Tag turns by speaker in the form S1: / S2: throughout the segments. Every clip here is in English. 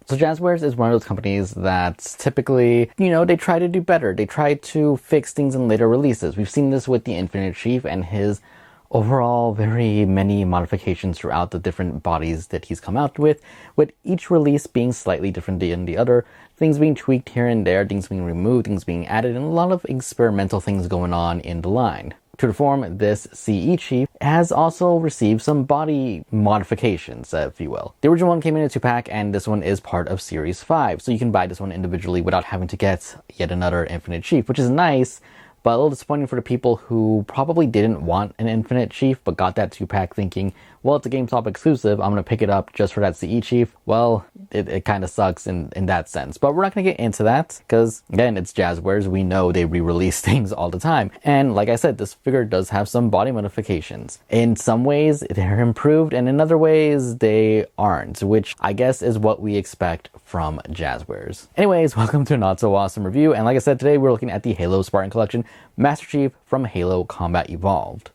S1: So Jazzwares is one of those companies that's typically, they try to do better. They try to fix things in later releases. We've seen this with the Infinite Chief and his overall very many modifications throughout the different bodies that he's come out with each release being slightly different than the other, things being tweaked here and there, things being removed, things being added, and a lot of experimental things going on in the line. To reform, this CE Chief has also received some body modifications, if you will. The original one came in a 2-pack, and this one is part of Series 5, so you can buy this one individually without having to get yet another Infinite Chief, which is nice, but a little disappointing for the people who probably didn't want an Infinite Chief, but got that 2-pack thinking, well, it's a GameStop exclusive, I'm going to pick it up just for that CE Chief. Well, it kind of sucks in that sense. But we're not going to get into that, because, again, it's Jazzwares. We know they re-release things all the time. And like I said, this figure does have some body modifications. In some ways, they're improved, and in other ways, they aren't, which I guess is what we expect from Jazzwares. Anyways, welcome to a not-so-awesome review, and like I said, today we're looking at the Halo Spartan Collection Master Chief from Halo Combat Evolved.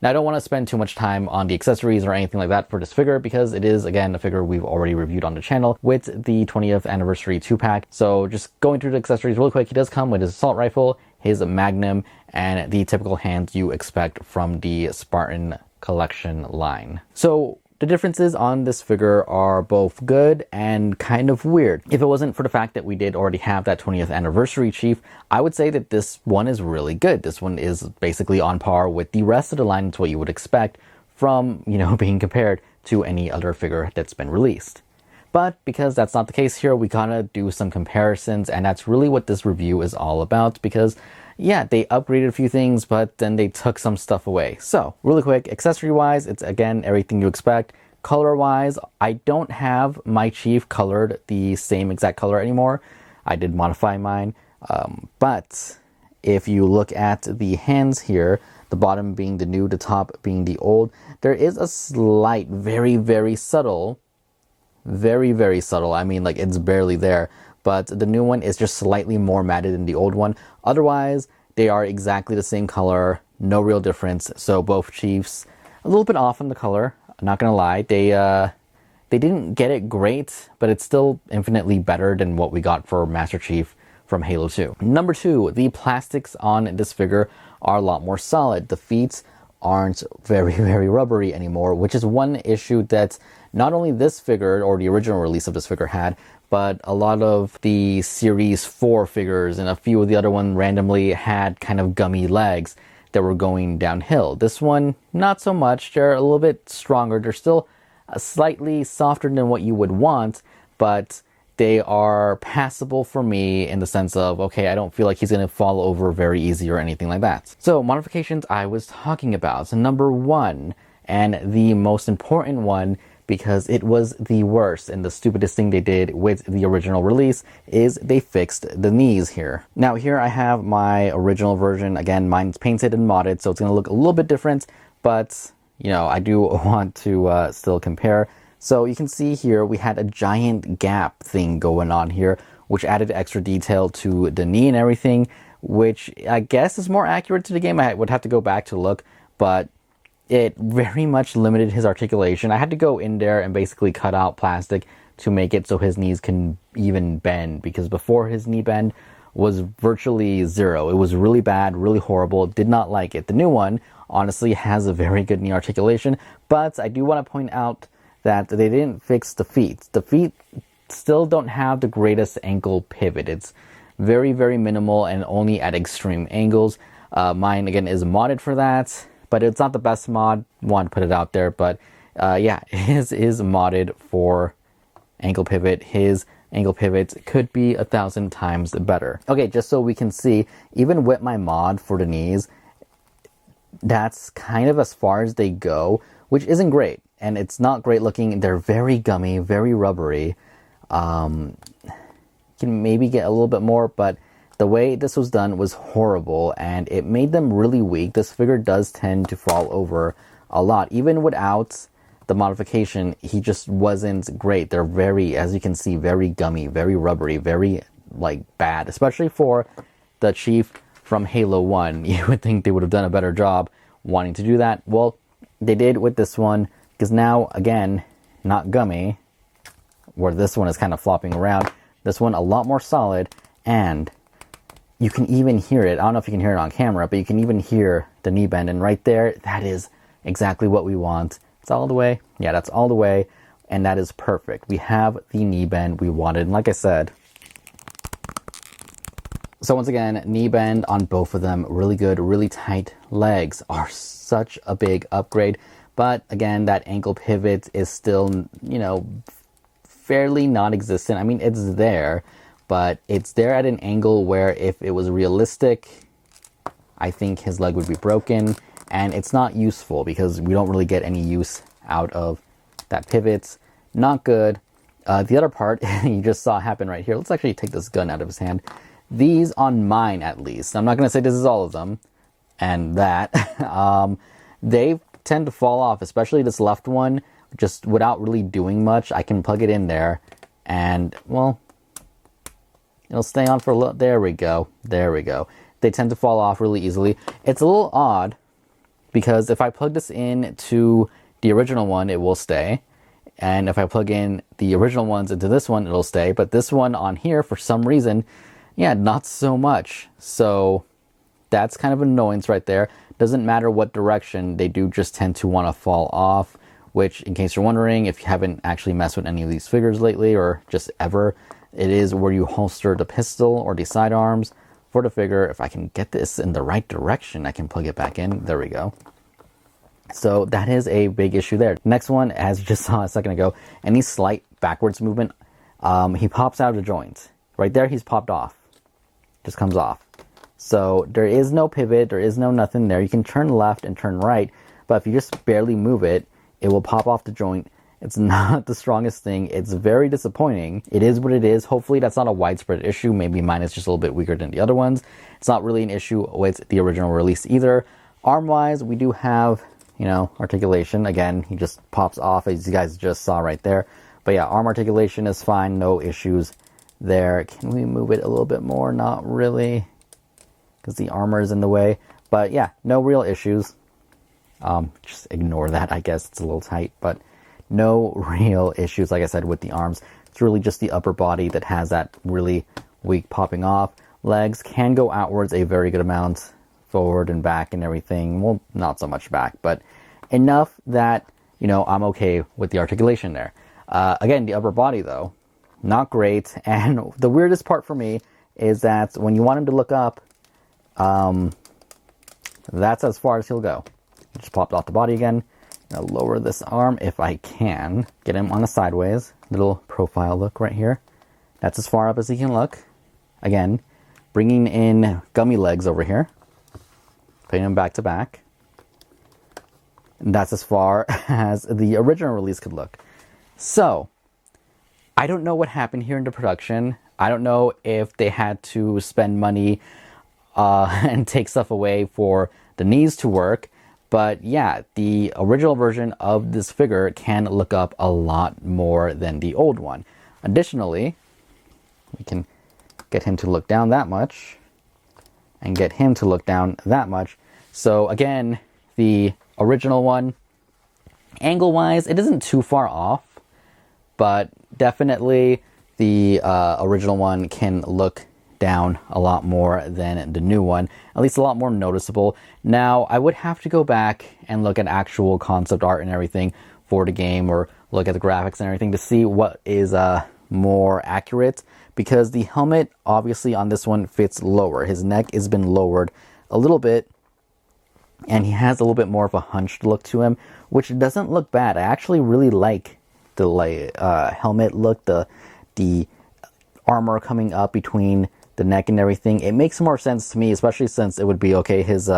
S1: Now, I don't want to spend too much time on the accessories or anything like that for this figure because it is, again, a figure we've already reviewed on the channel with the 20th anniversary 2-pack. So just going through the accessories really quick, he does come with his assault rifle, his magnum, and the typical hands you expect from the Spartan collection line. So the differences on this figure are both good and kind of weird. If it wasn't for the fact that we did already have that 20th anniversary Chief, I would say that this one is really good. This one is basically on par with the rest of the line. It's what you would expect from, being compared to any other figure that's been released. But because that's not the case here, we gotta do some comparisons, and that's really what this review is all about, because yeah, they upgraded a few things, but then they took some stuff away. So, really quick, accessory-wise, it's again everything you expect. Color-wise, I don't have my Chief colored the same exact color anymore. I did modify mine, but if you look at the hands here, the bottom being the new, the top being the old, there is a slight, very, very subtle, I mean, like, it's barely there, but the new one is just slightly more matted than the old one. Otherwise, they are exactly the same color, no real difference. So both Chiefs, a little bit off on the color, I'm not gonna lie. They didn't get it great, but it's still infinitely better than what we got for Master Chief from Halo 2. Number 2, the plastics on this figure are a lot more solid. The feet aren't very, very rubbery anymore, which is one issue that not only this figure or the original release of this figure had, but a lot of the Series 4 figures and a few of the other ones randomly had kind of gummy legs that were going downhill. This one, not so much. They're a little bit stronger. They're still slightly softer than what you would want, but they are passable for me in the sense of, okay, I don't feel like he's going to fall over very easy or anything like that. So, modifications I was talking about. So, number 1, and the most important one, because it was the worst and the stupidest thing they did with the original release, is they fixed the knees here. Now here I have my original version. Again, mine's painted and modded, so it's going to look a little bit different, but I do want to still compare. So you can see here we had a giant gap thing going on here, which added extra detail to the knee and everything, which I guess is more accurate to the game. I would have to go back to look, but it very much limited his articulation. I had to go in there and basically cut out plastic to make it so his knees can even bend, because before his knee bend was virtually zero. It was really bad, really horrible, did not like it. The new one honestly has a very good knee articulation, but I do want to point out that they didn't fix the feet. The feet still don't have the greatest ankle pivot. It's very, very minimal and only at extreme angles. Mine, again, is modded for that, but it's not the best mod. Want to put it out there, but yeah, his is modded for ankle pivot. His ankle pivots could be 1,000 times better. Okay, just so we can see, even with my mod for the knees, that's kind of as far as they go, which isn't great. And it's not great looking. They're very gummy, very rubbery. Can maybe get a little bit more, but the way this was done was horrible, and it made them really weak. This figure does tend to fall over a lot. Even without the modification, he just wasn't great. They're very, as you can see, very gummy, very rubbery, very, bad. Especially for the Chief from Halo 1. You would think they would have done a better job wanting to do that. Well, they did with this one, because now, again, not gummy, where this one is kind of flopping around. This one a lot more solid, and you can even hear it. I don't know if you can hear it on camera, but you can even hear the knee bend. And right there, that is exactly what we want. It's all the way. Yeah, that's all the way. And that is perfect. We have the knee bend we wanted. And like I said, so once again, knee bend on both of them, really good, really tight. Legs are such a big upgrade. But again, that ankle pivot is still, you know, fairly non-existent. I mean, it's there, but it's there at an angle where if it was realistic, I think his leg would be broken. And it's not useful because we don't really get any use out of that pivot. Not good. The other part you just saw happen right here. Let's actually take this gun out of his hand. These on mine, at least, I'm not going to say this is all of them, and that, they tend to fall off, especially this left one, just without really doing much. I can plug it in there, and, well, it'll stay on for a little. There we go. There we go. They tend to fall off really easily. It's a little odd, because if I plug this in to the original one, it will stay. And if I plug in the original ones into this one, it'll stay. But this one on here, for some reason, yeah, not so much. So that's kind of an annoyance right there. Doesn't matter what direction, they do just tend to want to fall off. Which, in case you're wondering, if you haven't actually messed with any of these figures lately, or just ever, it is where you holster the pistol or the sidearms for the figure. If I can get this in the right direction, I can plug it back in. There we go. So that is a big issue there. Next one, as you just saw a second ago, any slight backwards movement, he pops out of the joint. Right there, he's popped off. Just comes off. So there is no pivot, there is no nothing there. You can turn left and turn right, but if you just barely move it, it will pop off the joint. It's not the strongest thing. It's very disappointing. It is what it is. Hopefully that's not a widespread issue. Maybe mine is just a little bit weaker than the other ones. It's not really an issue with the original release either. Arm-wise, we do have, you know, articulation. Again, he just pops off, as you guys just saw right there. But yeah, arm articulation is fine. No issues there. Can we move it a little bit more? Not really, because the armor is in the way. But yeah, no real issues. Just ignore that, I guess. It's a little tight, but no real issues, like I said, with the arms. It's really just the upper body that has that really weak popping off. Legs can go outwards a very good amount, forward and back and everything. Well, not so much back, but enough that, you know, I'm okay with the articulation there. Again, the upper body, though, not great. And the weirdest part for me is that when you want him to look up, that's as far as he'll go. Just popped off the body again. I'll lower this arm if I can. Get him on a sideways. Little profile look right here. That's as far up as he can look. Again, bringing in gummy legs over here. Putting them back to back. And that's as far as the original release could look. So, I don't know what happened here in the production. I don't know if they had to spend money and take stuff away for the knees to work. But yeah, the original version of this figure can look up a lot more than the old one. Additionally, we can get him to look down that much and get him to look down that much. So again, the original one, angle-wise, it isn't too far off, but definitely the original one can look down a lot more than the new one, at least a lot more noticeable. Now, I would have to go back and look at actual concept art and everything for the game, or look at the graphics and everything to see what is more accurate, because the helmet obviously on this one fits lower. His neck has been lowered a little bit, and he has a little bit more of a hunched look to him, which doesn't look bad. I actually really like the helmet look, the armor coming up between the neck and everything. It makes more sense to me, especially since it would be, okay, his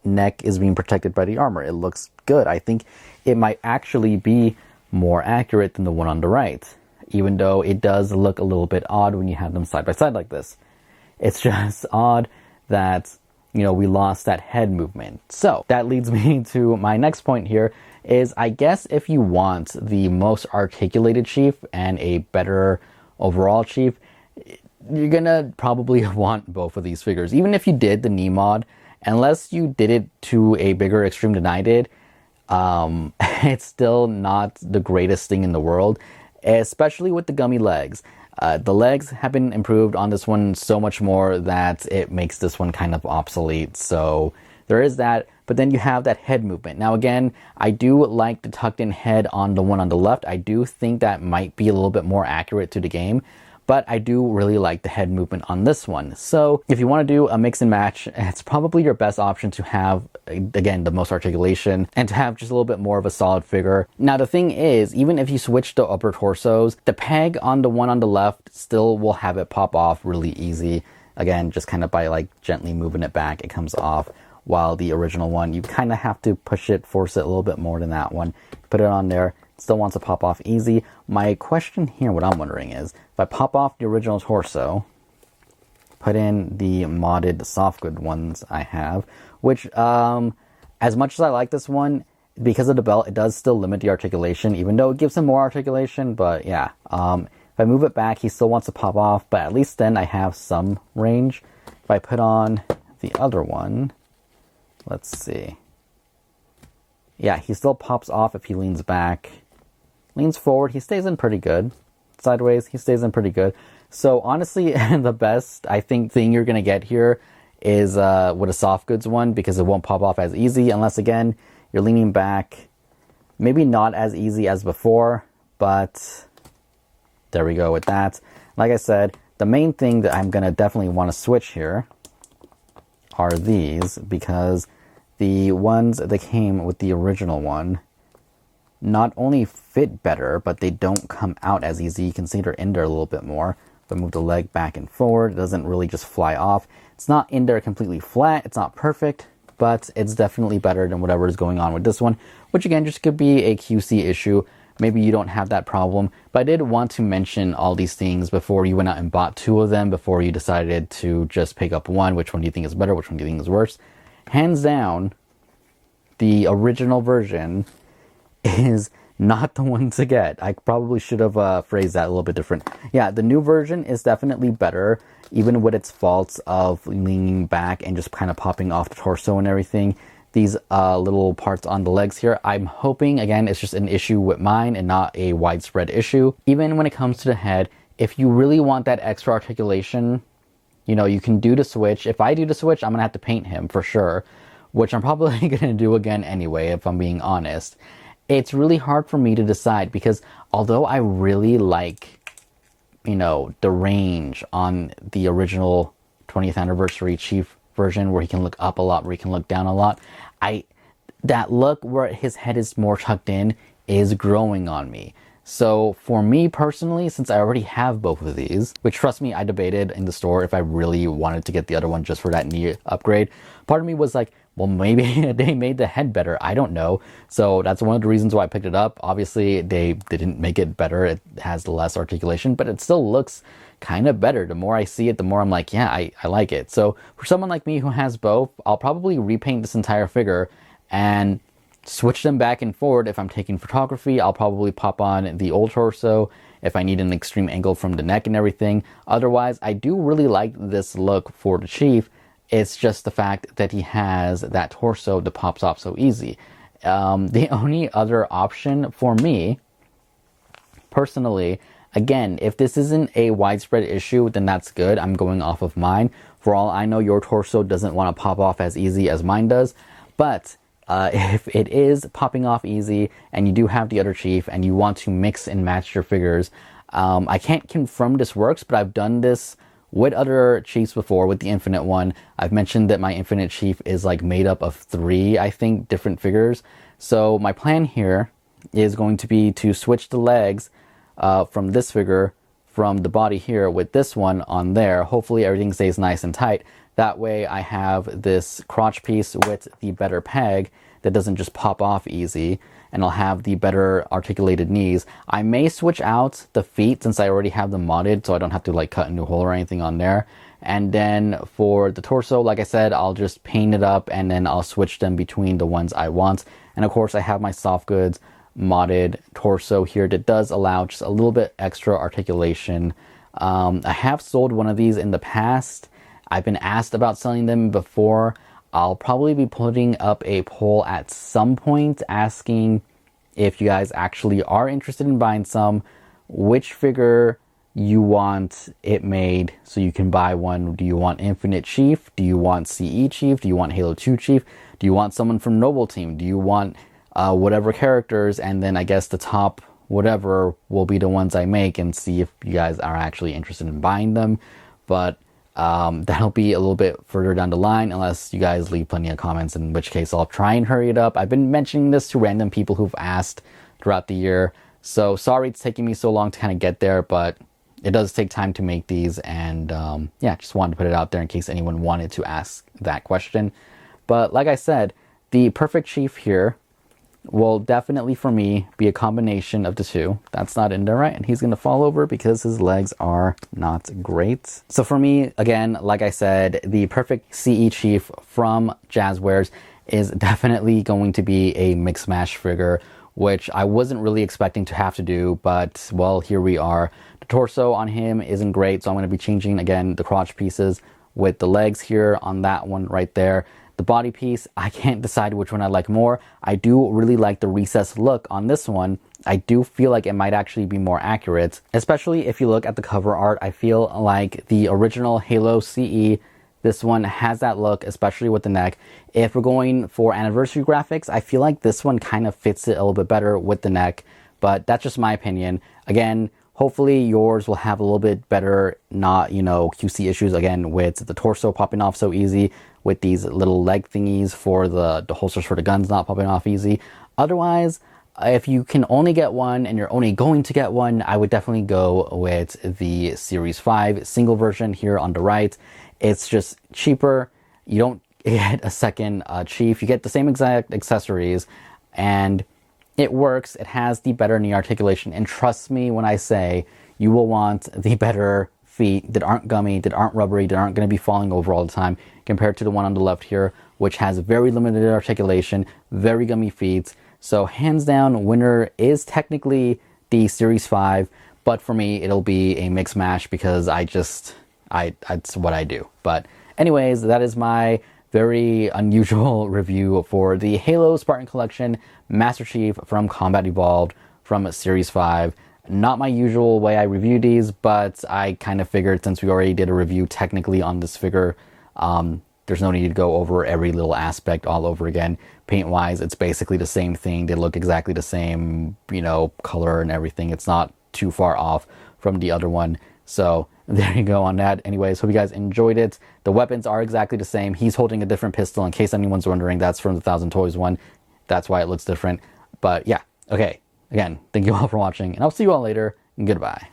S1: neck is being protected by the armor. It looks good. I think it might actually be more accurate than the one on the right, even though it does look a little bit odd when you have them side by side like this. It's just odd that, you know, we lost that head movement. So that leads me to my next point here is, I guess if you want the most articulated chief and a better overall chief, you're gonna probably want both of these figures. Even if you did the knee mod, unless you did it to a bigger extreme than I did, it's still not the greatest thing in the world. especially with the gummy legs. The legs have been improved on this one so much more that it makes this one kind of obsolete. So there is that, but then you have that head movement. Now again, I do like the tucked in head on the one on the left. I do think that might be a little bit more accurate to the game, but I do really like the head movement on this one. So if you want to do a mix and match, it's probably your best option to have, again, the most articulation and to have just a little bit more of a solid figure. Now the thing is, even if you switch the upper torsos, the peg on the one on the left still will have it pop off really easy. Again, just kind of by like gently moving it back, it comes off. While the original one, you kind of have to push it, force it a little bit more than that one. Put it on there, it still wants to pop off easy. My question here, what I'm wondering is, if I pop off the original torso, put in the modded soft good ones I have, which as much as I like this one, because of the belt, it does still limit the articulation, even though it gives him more articulation. But yeah, if I move it back, he still wants to pop off, but at least then I have some range. If I put on the other one, let's see. Yeah, he still pops off if he leans back. Leans forward, he stays in pretty good. Sideways, he stays in pretty good. So honestly, the best, I think, thing you're going to get here is with a soft goods one, because it won't pop off as easy unless, again, you're leaning back. Maybe not as easy as before, but there we go with that. Like I said, the main thing that I'm going to definitely want to switch here are these, because the ones that came with the original one not only fit better, but they don't come out as easy. You can see they're in there a little bit more. If I move the leg back and forward, it doesn't really just fly off. It's not in there completely flat. It's not perfect, but it's definitely better than whatever is going on with this one, which again, just could be a QC issue. Maybe you don't have that problem, but I did want to mention all these things before you went out and bought two of them, before you decided to just pick up one. Which one do you think is better? Which one do you think is worse? Hands down, the original version is not the one to get. I probably should have phrased that a little bit different. Yeah, the new version is definitely better, even with its faults of leaning back and just kind of popping off the torso and everything. These little parts on the legs here, I'm hoping, again, it's just an issue with mine and not a widespread issue. Even when it comes to the head, if you really want that extra articulation, you know, you can do the switch. If I do the switch, I'm going to have to paint him for sure, which I'm probably going to do again anyway, if I'm being honest. It's really hard for me to decide, because although I really like, you know, the range on the original 20th anniversary Chief version, where he can look up a lot, where he can look down a lot, that look where his head is more tucked in is growing on me. So for me personally, since I already have both of these, which trust me, I debated in the store if I really wanted to get the other one just for that knee upgrade. Part of me was like, well, maybe they made the head better. I don't know. So that's one of the reasons why I picked it up. Obviously, they didn't make it better. It has less articulation, but it still looks kind of better. The more I see it, the more I'm like, yeah, I like it. So for someone like me who has both, I'll probably repaint this entire figure and switch them back and forward. If I'm taking photography, I'll probably pop on the old torso if I need an extreme angle from the neck and everything. Otherwise, I do really like this look for the Chief. It's just the fact that he has that torso that pops off so easy. The only other option for me, personally, again, if this isn't a widespread issue, then that's good. I'm going off of mine. For all I know, your torso doesn't want to pop off as easy as mine does. But if it is popping off easy and you do have the other Chief and you want to mix and match your figures, I can't confirm this works, but I've done this with other Chiefs before, with the Infinite one. I've mentioned that my Infinite Chief is like made up of 3, I think, different figures. So my plan here is going to be to switch the legs from this figure, from the body here, with this one on there. Hopefully everything stays nice and tight. That way I have this crotch piece with the better peg that doesn't just pop off easy, and I'll have the better articulated knees. I may switch out the feet since I already have them modded, so I don't have to like cut a new hole or anything on there. And then for the torso, like I said, I'll just paint it up and then I'll switch them between the ones I want. And of course I have my soft goods modded torso here that does allow just a little bit extra articulation. I have sold one of these in the past. I've been asked about selling them before. I'll probably be putting up a poll at some point asking if you guys actually are interested in buying some, which figure you want it made so you can buy one. Do you want Infinite Chief? Do you want CE Chief? Do you want Halo 2 Chief? Do you want someone from Noble Team? Do you want whatever characters? And then I guess the top whatever will be the ones I make, and see if you guys are actually interested in buying them. But that'll be a little bit further down the line, unless you guys leave plenty of comments, in which case I'll try and hurry it up. I've been mentioning this to random people who've asked throughout the year, so sorry it's taking me so long to kind of get there, but it does take time to make these, and yeah, just wanted to put it out there in case anyone wanted to ask that question. But like I said, the perfect chief here will definitely, for me, be a combination of the two. That's not in there, right? And he's going to fall over because his legs are not great. So for me, again, like I said, the perfect CE Chief from Jazzwares is definitely going to be a mix mash figure, which I wasn't really expecting to have to do, but well, here we are. The torso on him isn't great, so I'm going to be changing, again, the crotch pieces with the legs here on that one right there. The body piece, I can't decide which one I like more. I do really like the recessed look on this one. I do feel like it might actually be more accurate, especially if you look at the cover art. I feel like the original Halo CE, this one has that look, especially with the neck. If we're going for anniversary graphics, I feel like this one kind of fits it a little bit better with the neck, but that's just my opinion. Again, hopefully yours will have a little bit better, not, QC issues, again, with the torso popping off so easy, with these little leg thingies for the holsters for the guns not popping off easy. Otherwise, if you can only get one and you're only going to get one, I would definitely go with the Series 5 single version here on the right. It's just cheaper. You don't get a second Chief. You get the same exact accessories, and it works. It has the better knee articulation, and trust me when I say you will want the better feet that aren't gummy, that aren't rubbery, that aren't going to be falling over all the time, compared to the one on the left here, which has very limited articulation, very gummy feet. So hands down, winner is technically the Series 5, but for me, it'll be a mix mash because that's what I do. But anyways, that is my very unusual review for the Halo Spartan Collection Master Chief from Combat Evolved from Series 5. Not my usual way I review these, but I kind of figured since we already did a review technically on this figure, there's no need to go over every little aspect all over again. Paint-wise, it's basically the same thing. They look exactly the same, color and everything. It's not too far off from the other one. So there you go on that. Anyways, hope you guys enjoyed it. The weapons are exactly the same. He's holding a different pistol. In case anyone's wondering, that's from the 1000 Toys one. That's why it looks different. But yeah, okay. Again, thank you all for watching, and I'll see you all later. Goodbye.